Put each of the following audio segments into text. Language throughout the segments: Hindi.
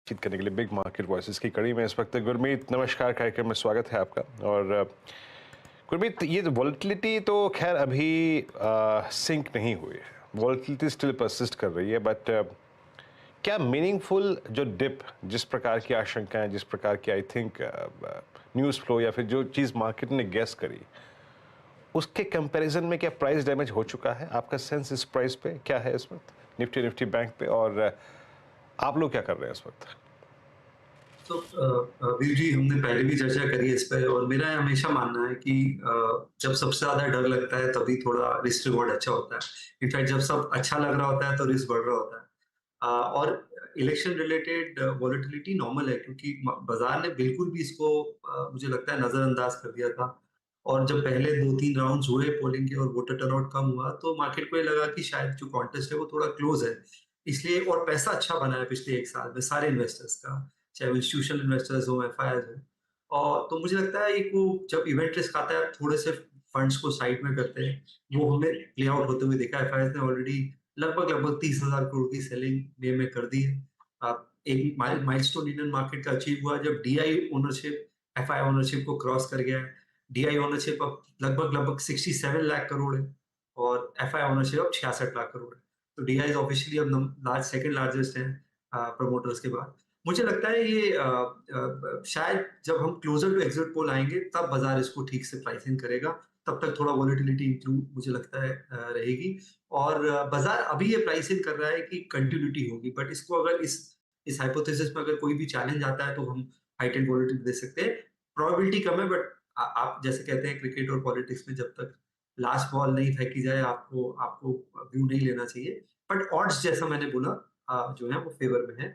बातचीत करने के लिए बिग मार्केट वॉइसेस की कड़ी में इस वक्त गुरमीत, नमस्कार, कार्यक्रम में स्वागत है आपका। और गुरमीत, ये वॉलेटिलिटी तो खैर अभी सिंक नहीं हुई है, वॉलेटिलिटी स्टिल परसिस्ट कर रही है, बट क्या मीनिंगफुल जो डिप, जिस प्रकार की आशंकाएं, जिस प्रकार की आई थिंक न्यूज़ फ्लो या फिर जो चीज़ मार्केट ने गेस करी, उसके कंपैरिजन में क्या प्राइस डैमेज हो चुका है? आपका सेंस इस प्राइस पे क्या है इस वक्त, निफ्टी निफ्टी बैंक पे, और आप लोग क्या कर रहे हैं इस वक्त? तो वीर जी, हमने पहले भी चर्चा करी है इस पे और मेरा हमेशा मानना है कि जब सबसे ज्यादा डर लगता है तभी थोड़ा रिस्क रिवॉर्ड अच्छा होता है। इनफैक्ट जब सब अच्छा लग रहा होता है तो रिस्क बढ़ रहा होता है। और इलेक्शन रिलेटेड वॉलेटिलिटी नॉर्मल है क्योंकि बाजार ने बिल्कुल भी इसको मुझे लगता है नजरअंदाज कर दिया था। और जब पहले 2-3 राउंड्स हुए पोलिंग के और वोटर टर्नआउट कम हुआ तो मार्केट को ये लगा कि शायद जो कॉन्टेस्ट है वो थोड़ा क्लोज है। इसलिए और पैसा अच्छा बना है पिछले 1 साल में सारे इन्वेस्टर्स का, चाहे वो इंस्टीट्यूशनल इन्वेस्टर्स हो, एफआईआईज हो। और तो मुझे लगता है एक वो जब इवेंट रिस्क आता है थोड़े से फंड्स को साइड में करते हैं, वो हमने प्ले आउट होते हुए देखा है। एफआईआईज ने ऑलरेडी लगभग 30,000 करोड़ की सेलिंग मई में कर दी है। एक माइलस्टोन इंडियन मार्केट का अचीव हुआ जब डीआई ओनरशिप एफआई ओनरशिप को क्रॉस कर गया है। डीआई ओनरशिप अब लगभग 67 लाख करोड़ है और एफआई ओनरशिप अब 66 लाख करोड़ है। तो डीआई ऑफिशियली अब सेकंड लार्जेस्ट है प्रमोटर्स के बाद। मुझे लगता है ये शायद जब हम क्लोजर टू एग्जिट पोल आएंगे तब बाजार इसको ठीक से प्राइसिंग करेगा। तब तक थोड़ा वॉलेटिलिटी इंक्लूड मुझे लगता है रहेगी। और बाजार अभी ये प्राइसिंग कर रहा है कि कंटिन्यूटी होगी, बट इसको अगर इस हाइपोथेसिस में अगर कोई भी चैलेंज आता है तो हम हाइटेंड वॉलेटिलिटी दे सकते हैं। प्रोबेबिलिटी कम है, बट आप जैसे कहते हैं क्रिकेट और पॉलिटिक्स में जब तक लास्ट बॉल नहीं फेंकी जाए आपको आपको व्यू नहीं लेना चाहिए। बट ऑड्स जैसा मैंने बोला जो है वो फेवर में है।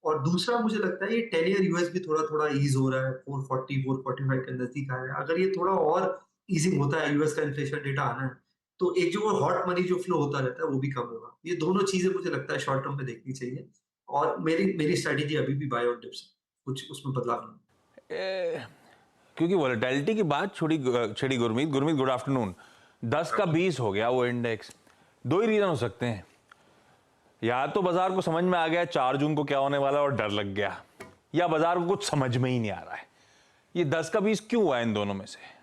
और दूसरा मुझे लगता है ये 10 ईयर यूएस भी थोड़ा-थोड़ा ईज़ हो रहा है, 440 445 के नज़दीक आया है। अगर ये थोड़ा और ईज़िंग होता है, यूएस का इन्फ्लेशन डेटा आना है, तो एक जो वो हॉट मनी जो फ्लो होता रहता है वो भी कम होगा। ये दोनों चीज़ें मुझे लगता है शॉर्ट टर्म में देखनी चाहिए। और मेरी मेरी स्ट्रैटेजी अभी भी बाय ऑन डिप्स है, कुछ उसमें बदलाव नहीं। ए, क्योंकि वॉलेटिलिटी की बात छोड़ी छेड़ी गुरमीत गुरमीत गुड आफ्टरनून। 10 का 20 हो गया वो इंडेक्स। दो ही रीजन हो सकते हैं, या तो बाजार को समझ में आ गया 4 जून को क्या होने वाला और डर लग गया, या बाजार को कुछ समझ में ही नहीं आ रहा है। ये 10 का 20 क्यों हुआ इन दोनों में से?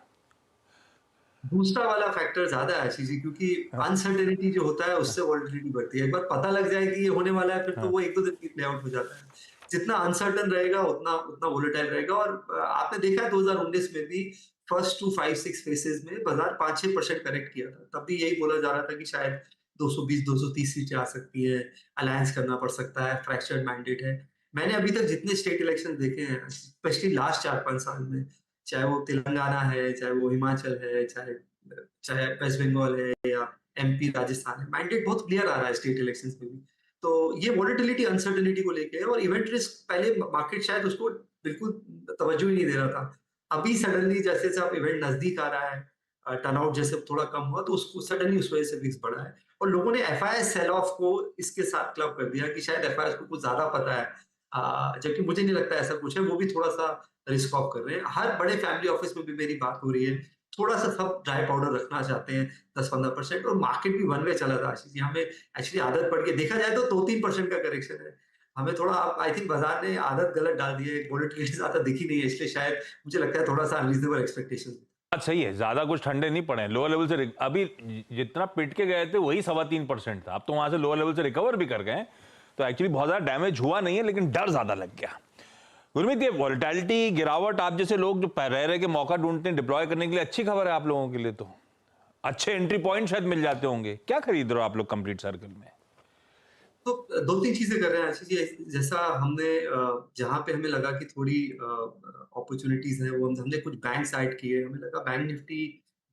दूसरा वाला फैक्टर ज़्यादा है आशीष जी, क्योंकि हाँ, अनसर्टेनिटी जो होता है हाँ, उससे वॉलेटिलिटी बढ़ती है। एक बार पता लग जाए कि ये होने वाला है फिर तो हाँ। वो 1-2 दिन में प्ले आउट हो जाता है। जितना अनसर्टेन रहेगा उतना उतना वोलेटाइल रहेगा। और आपने देखा है 2019 में भी फर्स्ट टू 5-6 फेजेस में बाजार 5-6% करेक्ट किया था। तब भी यही बोला जा रहा था कि शायद 220-230 सीटें आ सकती हैं, अलायंस करना पड़ सकता है, फ्रैक्चर्ड मैंडेट है। मैंने अभी तक जितने स्टेट इलेक्शन देखे हैं, स्पेशली लास्ट 4-5 साल में, चाहे वो तेलंगाना है, चाहे वो हिमाचल है, चाहे चाहे वेस्ट बंगाल है या एमपी, राजस्थान है, मैंडेट बहुत क्लियर आ रहा है स्टेट इलेक्शंस में भी। तो ये वोलेटिलिटी अनसर्टेनिटी को लेके है। और इवेंट रिस्क पहले मार्केट शायद उसको बिल्कुल तवज्जो ही नहीं दे रहा था। अभी सडनली जैसे-जैसे अब इवेंट नजदीक आ रहा है, टर्नआउट जैसे थोड़ा कम हुआ तो उसको सडनली उस वजह से रिस्क बढ़ा है। और लोगों ने एफआईआई सेल ऑफ को इसके साथ क्लब कर दिया कि शायद एफआईआई को कुछ ज्यादा पता है। जबकि मुझे नहीं लगता ऐसा कुछ है, वो भी थोड़ा-सा रिस्क ऑफ कर रहे हैं। हर बड़े फैमिली ऑफिस में भी मेरी बात हो रही है, थोड़ा-सा सब ड्राई पाउडर रखना चाहते हैं, 10-15%। और मार्केट भी वन वे चला था आशीष जी, हमें एक्चुअली आदत पड़ गई, देखा जाए तो 2-3% का करेक्शन है। हमें थोड़ा आई थिंक बाजार ने आदत गलत डाल दी है, वोलेटिलिटी ज़्यादा दिखी नहीं है, इसलिए शायद मुझे लगता है थोड़ा-सा अनरीज़नेबल एक्सपेक्टेशंस। बात सही है, ज्यादा कुछ ठंडे नहीं पड़े, लोअर लेवल से अभी जितना पिट के गए थे वही 3.25% था। अब तो वहां से लोअर लेवल से रिकवर भी कर गए, तो एक्चुअली बहुत ज्यादा डैमेज हुआ नहीं है, लेकिन डर ज्यादा लग गया। गुरमीत, ये वॉलेटिलिटी गिरावट, आप जैसे लोग जो रह रहे के मौका ढूंढते हैं डिप्लॉय करने के लिए, अच्छी खबर है आप लोगों के लिए। तो अच्छे एंट्री पॉइंट शायद मिल जाते होंगे। क्या खरीद रहे हो आप लोग कंप्लीट सर्कल में? तो 2-3 चीज़ें कर रहे हैं आशीष जी। जैसा हमने जहाँ पे हमें लगा कि थोड़ी अपॉर्च्युनिटीज़ हैं, वो हमने कुछ बैंक्स ऐड किए। हमें लगा बैंक निफ्टी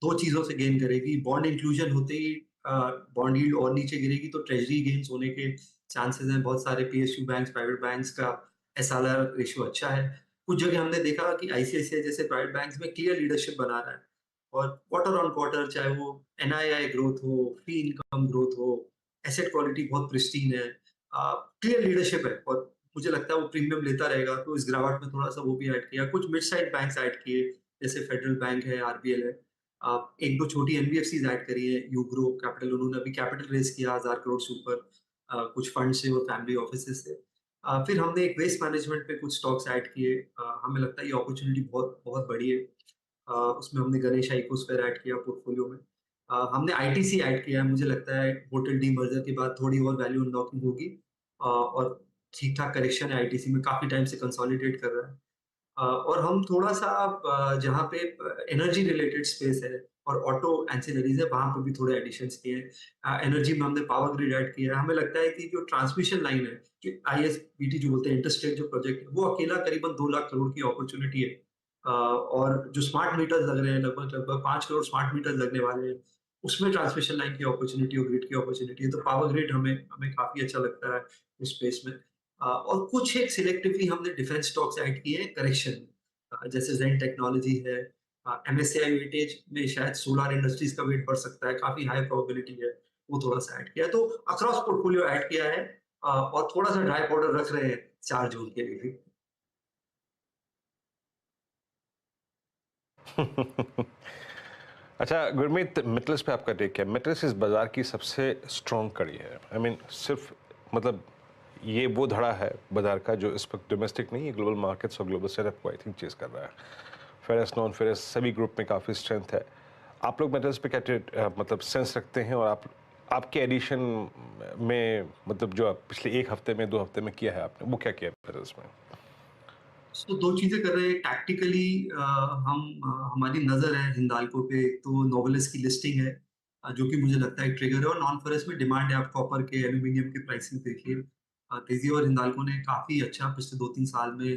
2 चीज़ों से गेन करेगी। बॉन्ड इंक्लूजन होते ही बॉन्ड यील्ड और नीचे गिरेगी तो ट्रेजरी गेन्स होने के चांसेस हैं। बहुत सारे पीएसयू बैंक्स, प्राइवेट बैंक्स का एसएलआर रेशियो अच्छा है। कुछ जगह हमने देखा कि आईसीआईसीआई जैसे प्राइवेट बैंक्स में क्लियर लीडरशिप बना रहा है। और क्वार्टर ऑन क्वार्टर चाहे वो एनआईआई ग्रोथ हो, फी इनकम ग्रोथ हो, एसेट क्वालिटी बहुत प्रिस्टीन है, क्लियर लीडरशिप है और मुझे लगता है वो प्रीमियम लेता रहेगा। तो इस गिरावट में थोड़ा सा वो भी ऐड किया। कुछ मिड साइड बैंक्स ऐड किए, जैसे फेडरल बैंक है, आरबीएल है। एक दो छोटी एनबीएफसीज ऐड करी है, यूग्रो कैपिटल, उन्होंने अभी कैपिटल रेज किया 1000 करोड़ से ऊपर, कुछ फंड से और फैमिली ऑफिस से। फिर हमने एक वेस्ट मैनेजमेंट पे कुछ स्टॉक्स ऐड किए। हमें लगता है ये अपॉर्चुनिटी बहुत बहुत बड़ी है। उसमें हमने गणेश इकोस्फेयर ऐड किया पोर्टफोलियो में। हमने आईटीसी ऐड किया है। मुझे लगता है होटल डीमर्जर के बाद थोड़ी और वैल्यू अनलॉकिंग होगी, और ठीक-ठाक करेक्शन है आईटीसी में, काफ़ी टाइम से कंसोलिडेट कर रहा है। और हम थोड़ा-सा जहाँ पे एनर्जी रिलेटेड स्पेस है और ऑटो एंसिलरीज़ है, वहाँ पे भी थोड़े एडिशंस किए हैं। एनर्जी में हमने पावर ग्रिड ऐड किया है। हमें लगता है कि जो ट्रांसमिशन लाइन है, कि आईएसपीटी जो बोलते हैं, इंटरस्टेट जो प्रोजेक्ट है, वो अकेला करीबन 2 लाख करोड़ की अपॉर्च्युनिटी है। और जो स्मार्ट मीटर्स लग रहे हैं, लगभग-लगभग 5 करोड़ स्मार्ट मीटर्स लगने वाले हैं, उसमें ट्रांसमिशन लाइन की अपॉर्च्युनिटी और ग्रिड की अपॉर्च्युनिटी है। तो पावर ग्रिड हमें हमें काफ़ी अच्छा लगता है उस स्पेस में। और कुछ एक सिलेक्टिवली हमने डिफेंस स्टॉक्स ऐड किए हैं करेक्शन में। जैसे ज़ेन टेक्नोलॉजी है। एमएससीआई वेटेज में शायद सोलर इंडस्ट्रीज का वेट बढ़ सकता है, काफ़ी हाई प्रोबेबिलिटी है, वो थोड़ा-सा ऐड किया है। तो अक्रॉस पोर्टफोलियो ऐड किया है, और थोड़ा-सा ड्राई पाउडर रख रहे हैं 4 जून के लिए भी। अच्छा गुरमीत, मेटल्स पे आपका टेक क्या है? मेटल्स इस बाजार की सबसे स्ट्रॉन्ग कड़ी है। आई मीन सिर्फ मतलब ये वो धड़ा है बाजार का जो इस वक्त डोमेस्टिक नहीं है, ग्लोबल मार्केट्स और ग्लोबल सेटअप को आई थिंक चेज कर रहा है। फेरस नॉन फेरस सभी ग्रुप में काफ़ी स्ट्रेंथ है। आप लोग मेटल्स पे क्या मतलब सेंस रखते हैं, और आपके एडिशन में मतलब जो आप पिछले 1 हफ्ते में 2 हफ्ते में किया है आपने, वो क्या किया मेटल्स में? तो 2 चीज़ें कर रहे हैं। टैक्टिकली हमारी नज़र है हिंडाल्को पे। एक तो नोवेलिस की लिस्टिंग है, जो कि मुझे लगता है एक ट्रिगर है, और नॉन फेरस में डिमांड है। आप कॉपर के, एल्यूमीनियम के प्राइसिंग देखिए। तेजी और हिंडाल्को ने काफ़ी अच्छा पिछले 2-3 साल में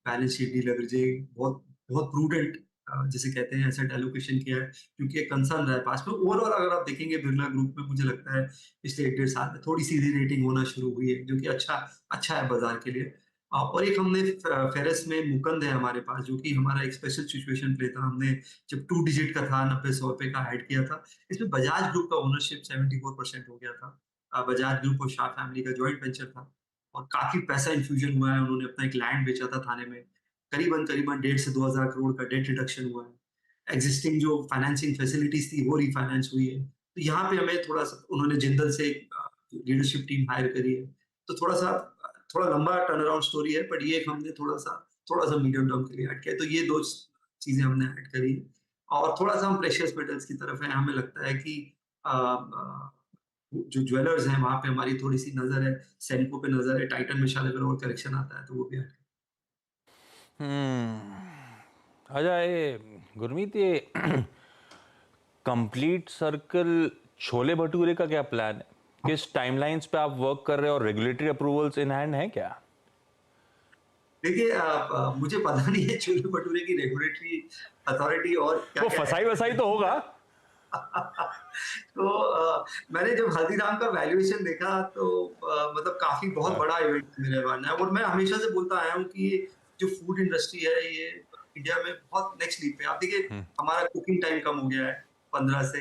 बैलेंस शीट डिलेवरेजिंग, बहुत बहुत प्रूडेंट जिसे कहते हैं एसेट एलोकेशन किया है, क्योंकि एक कंसर्न रहा है पास में। ओवरऑल अगर आप देखेंगे बिरला ग्रुप में, मुझे लगता है पिछले 1 डेढ़ साल में थोड़ी-सी री-रेटिंग होना शुरू हुई है, जो कि अच्छा अच्छा है बाज़ार के लिए। और एक हमने फेरस में मुकुंद है हमारे पास, जो कि हमारा एक स्पेशल सिचुएशन प्ले था। हमने जब 2 डिजिट का था, 90-100 रुपए का ऐड किया था। इसमें बजाज ग्रुप का ओनरशिप 74% हो गया था। बजाज ग्रुप और शाह फैमिली का जॉइंट वेंचर था, और काफ़ी पैसा इन्फ्यूजन हुआ है। उन्होंने अपना एक लैंड बेचा था थाने में। करीबन-करीबन 1.5 से 2 हज़ार करोड़ का डेट रिडक्शन हुआ है। एक्जिस्टिंग जो फाइनेंसिंग फैसिलिटीज़ थी, वो रिफाइनेंस हुई है। तो यहाँ पे हमें थोड़ा-सा, उन्होंने जिंदल से लीडरशिप टीम हायर करी है। तो थोड़ा-सा थोड़ा लंबा टर्न अराउंड स्टोरी है, बट ये हमने थोड़ा-सा मीडियम टर्म के लिए ऐड किया है। तो ये 2 चीज़ें हमने ऐड करी हैं। और थोड़ा-सा हम प्रेशियस मेटल्स की तरफ हैं। हमें लगता है कि जो ज्वेलर्स हैं, वहाँ पे हमारी थोड़ी-सी नज़र है, सेंको पे नज़र है, टाइटन में शायद अगर और करेक्शन आता है तो वो भी ऐड। अच्छा ये गुरमीत, ये कंप्लीट सर्कल छोले भटूरे का क्या प्लान है? किस टाइमलाइंस पे आप वर्क कर रहे हो और रेगुलेटरी अप्रूवल्स इन हैंड है क्या? देखिए, मुझे पता नहीं है छोले-भटूरे की रेगुलेटरी अथॉरिटी और वो क्या-क्या फसाई वसाई एक्ट। तो होगा। तो मैंने जब हल्दीराम का वैल्यूएशन देखा, तो मतलब काफ़ी बहुत हाँ। बड़ा इवेंट मेरे मानना है, और मैं हमेशा से बोलता आया हूँ कि ये जो फूड इंडस्ट्री है, ये इंडिया में बहुत नेक्स्ट लीप पे है। आप देखिए, हमारा कुकिंग टाइम कम हो गया है, 15 से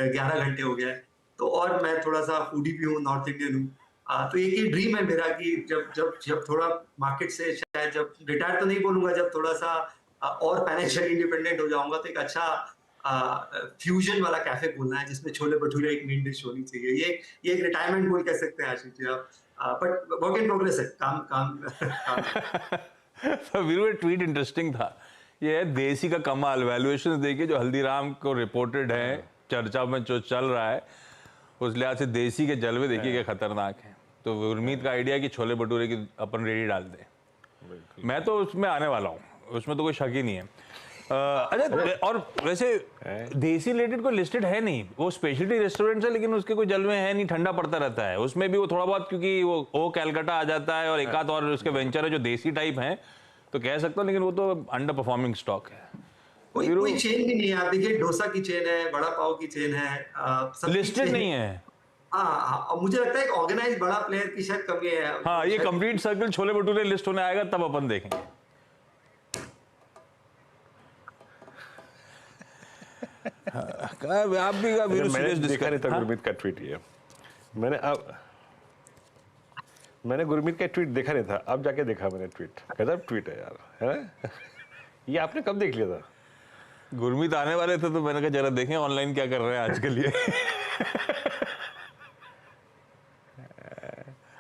11 घंटे हो गया है। तो और मैं थोड़ा-सा फूडी भी हूँ, नॉर्थ इंडियन हूँ। तो एक ये ड्रीम है मेरा कि जब जब जब थोड़ा मार्केट से शायद, जब रिटायर तो नहीं बोलूँगा, जब थोड़ा-सा और फाइनेंशियल इंडिपेंडेंट हो जाऊँगा, तो एक अच्छा फ्यूजन वाला कैफे खोलना है, जिसमें छोले-भटूरे एक मेन डिश होनी चाहिए। ये एक रिटायरमेंट गोल कह सकते हैं आशीष जी आप। बट वर्क इन प्रोग्रेस है, काम काम काम। तो वीरू, ट्वीट इंटरेस्टिंग था। ये है देसी का कमाल, वैल्यूएशन देखिए जो हल्दीराम को रिपोर्टेड है, चर्चा में जो चल रहा है, उस लिहाज से देसी के जलवे देखिए क्या खतरनाक है। तो उम्मीद का आइडिया कि छोले भटूरे की अपन रेडी डाल दें। बिल्कुल। मैं तो उसमें आने वाला हूँ, उसमें तो कोई शक ही नहीं है। अच्छा, और वैसे देसी रिलेटेड कोई लिस्टेड है नहीं, वो स्पेशलिटी रेस्टोरेंट है, लेकिन उसके कोई जलवे है नहीं, ठंडा पड़ता रहता है उसमें भी वो थोड़ा बहुत, क्योंकि वो ओ कैलकाटा आ जाता है और एक आध और उसके वेंचर है जो देसी टाइप हैं, तो कह सकता हूँ, लेकिन वो तो अंडर परफॉर्मिंग स्टॉक है। तो कोई वीरू, कोई चेन भी नहीं है। आप देखिए, डोसा की चेन है, वड़ा पाव की चेन है, सबकी लिस्टेड चेन। नहीं है। हाँ, हाँ, और मुझे लगता है एक ऑर्गेनाइज्ड बड़ा प्लेयर की शायद कमी है, हाँ, ये शायद। Complete circle chole bhature list होने आएगा तब अपन देखेंगे। आप भी का वीरू मैंने सीरियस देखा नहीं डिस्कस। था हाँ, गुरमीत का ट्वीट ये। मैंने गुरमीत का ट्वीट देखा नहीं था, अब जाके देखा मैंने ट्वीट। गजब ट्वीट है यार, है ना? ये आपने कब देख लिया था? गुरमीत आने वाले थे तो मैंने कहा जरा देखें ऑनलाइन क्या कर रहे हैं आज के लिए।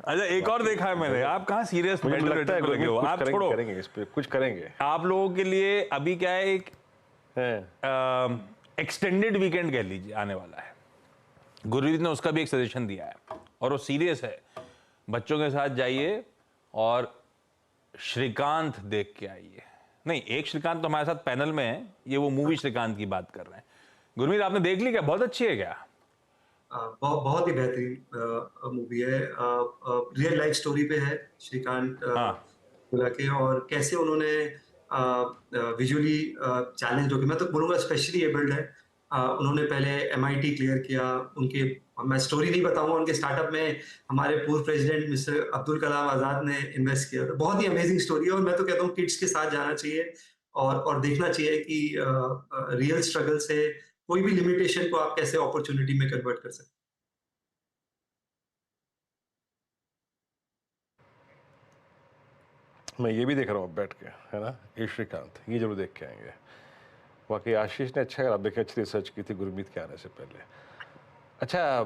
अच्छा एक और देखा है मैंने, आप कहाँ सीरियस मुझे मेंटल लगता है लगे हो, कुछ आप करेंगे, छोड़ो। करेंगे इस पे कुछ करेंगे आप लोगों के लिए अभी क्या है, एक हैं। एक्सटेंडेड वीकेंड कह लीजिए आने वाला है। गुरमीत ने उसका भी एक सजेशन दिया है और वो सीरियस है। बच्चों के साथ जाइए और श्रीकांत देख के आइए। नहीं, एक श्रीकांत तो हमारे साथ पैनल में है, ये वो मूवी श्रीकांत की बात कर रहे हैं। गुरमीत आपने देख ली क्या? बहुत अच्छी है क्या? बहुत ही बेहतरीन मूवी है। रियल लाइफ स्टोरी पे है श्रीकांत हाँ। बोला के, और कैसे उन्होंने विजुअली चैलेंज होकर, मैं तो बोलूँगा स्पेशली एबल्ड है। उन्होंने पहले एमआईटी क्लियर किया। उनके, मैं स्टोरी नहीं बताऊंगा, उनके स्टार्टअप में हमारे पूर्व प्रेसिडेंट मिस्टर अब्दुल कलाम आज़ाद ने इन्वेस्ट किया। तो बहुत ही अमेजिंग स्टोरी है, और मैं तो कहता हूँ किड्स के साथ जाना चाहिए और देखना चाहिए कि रियल स्ट्रगल से कोई भी लिमिटेशन को आप कैसे अपॉर्चुनिटी में कन्वर्ट कर सकते हैं। मैं ये भी देख रहा हूँ बैठ के, है ना, ये श्रीकांत, ये जरूर देख के आएंगे। वाकई आशीष ने अच्छा, आप देखें, अच्छी रिसर्च की थी गुरमीत के आने से पहले। अच्छा,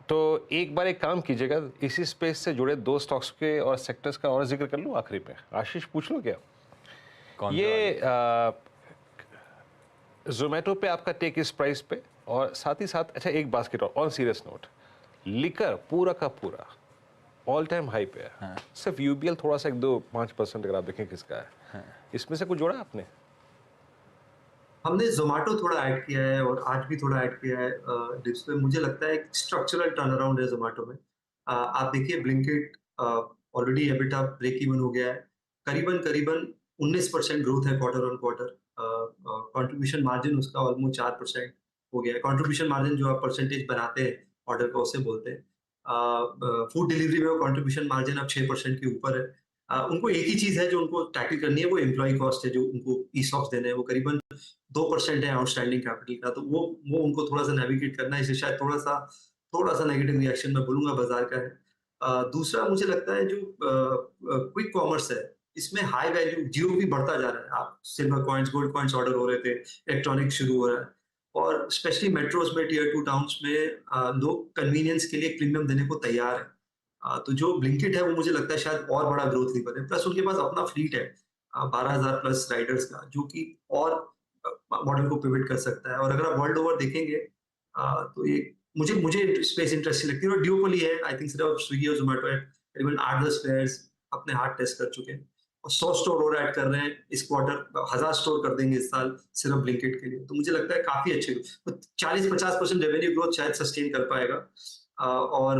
तो एक बार एक काम कीजिएगा, इसी स्पेस से जुड़े 2 स्टॉक्स के और सेक्टर्स का और जिक्र कर लूँ आखिरी में। आशीष पूछ लूँ क्या? कौन ये जोमेटो पे आपका टेक इस प्राइस पे, और साथ ही साथ अच्छा एक बास्केट और ऑन सीरियस नोट, लिकर पूरा का पूरा ऑल टाइम हाई पे है। हाँ। सिर्फ यूबीएल थोड़ा सा 1-2-5% अगर आप देखें किसका है। हाँ। इसमें से कुछ जोड़ा आपने? हमने ज़ोमैटो थोड़ा ऐड किया है, और आज भी थोड़ा ऐड किया है डिप्स पे। मुझे लगता है एक स्ट्रक्चरल टर्न अराउंड है ज़ोमैटो में। आप देखिए Blinkit already EBITDA break even हो गया है। करीबन-करीबन 19% ग्रोथ है quarter on quarter. Contribution margin उसका ऑलमोस्ट 4% हो गया है। कंट्रीब्यूशन मार्जिन जो आप परसेंटेज बनाते हैं ऑर्डर का, उसे बोलते हैं। फूड डिलीवरी में वो कंट्रीब्यूशन मार्जिन अब 6% के ऊपर है। उनको एक ही चीज़ है जो उनको टैकल करनी है, वो एम्प्लॉयी कॉस्ट है, जो उनको ईसॉप्स देने हैं। वो करीबन 2% है आउटस्टैंडिंग कैपिटल का, तो वो उनको थोड़ा सा नेविगेट करना है। इससे शायद थोड़ा सा नेगेटिव रिएक्शन मैं बोलूंगा बाजार का है। दूसरा मुझे लगता है जो क्विक कॉमर्स है, इसमें हाई वैल्यू जियो भी बढ़ता जा रहा है। आप silver coins, gold coins order हो रहे थे, इलेक्ट्रॉनिक शुरू हो रहा है, और स्पेशली मेट्रोज में, टियर 2 टाउन्स में लोग कन्वीनियंस के लिए प्रीमियम देने को तैयार है। तो जो ब्लिंकिट है वो मुझे लगता है शायद और बड़ा ग्रोथ लीवर है। प्लस उनके पास अपना फ्लीट है 12,000 प्लस राइडर्स का, जो कि और मॉडल को पिवट कर सकता है। और अगर आप वर्ल्ड ओवर देखेंगे तो ये मुझे स्पेस इंटरेस्टिंग लगती है। और ड्यूओपोली है, आई थिंक सिर्फ स्विगी और जोमेटो है, करीबन 8-10 प्लेयर्स अपने हाथ टेस्ट कर चुके हैं, और 100 स्टोर और ऐड कर रहे हैं इस क्वार्टर। 1000 स्टोर कर देंगे इस साल सिर्फ ब्लिंकिट के लिए। तो मुझे लगता है काफी अच्छे, तो 40-50% रेवेन्यू ग्रोथ शायद सस्टेन कर पाएगा। और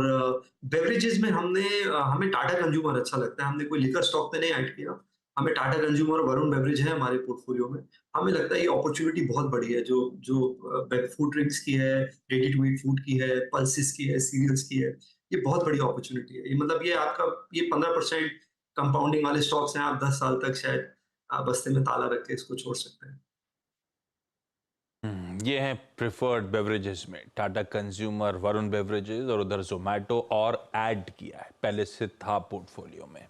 बेवरेजेस में हमें टाटा कंज्यूमर अच्छा लगता है। हमने कोई लिकर स्टॉक पे नहीं ऐड किया। हमें टाटा कंज्यूमर, वरुण बेवरेज है हमारे पोर्टफोलियो में। हमें लगता है ये अपॉर्चुनिटी बहुत बड़ी है, जो जो फूड ड्रिंक्स की है, रेडी टू ईट फूड की है, पल्सेस की है, सीरियल्स की है। ये बहुत बड़ी अपॉर्चुनिटी है। ये मतलब ये 15% कंपाउंडिंग वाले स्टॉक्स हैं। आप 10 साल तक शायद बस्ते में ताला रख के इसको छोड़ सकते हैं। ये हैं प्रिफर्ड बेवरेजेस में टाटा कंज्यूमर, वरुण बेवरेजेस, और उधर जोमेटो और ऐड किया है, पहले से था पोर्टफोलियो में।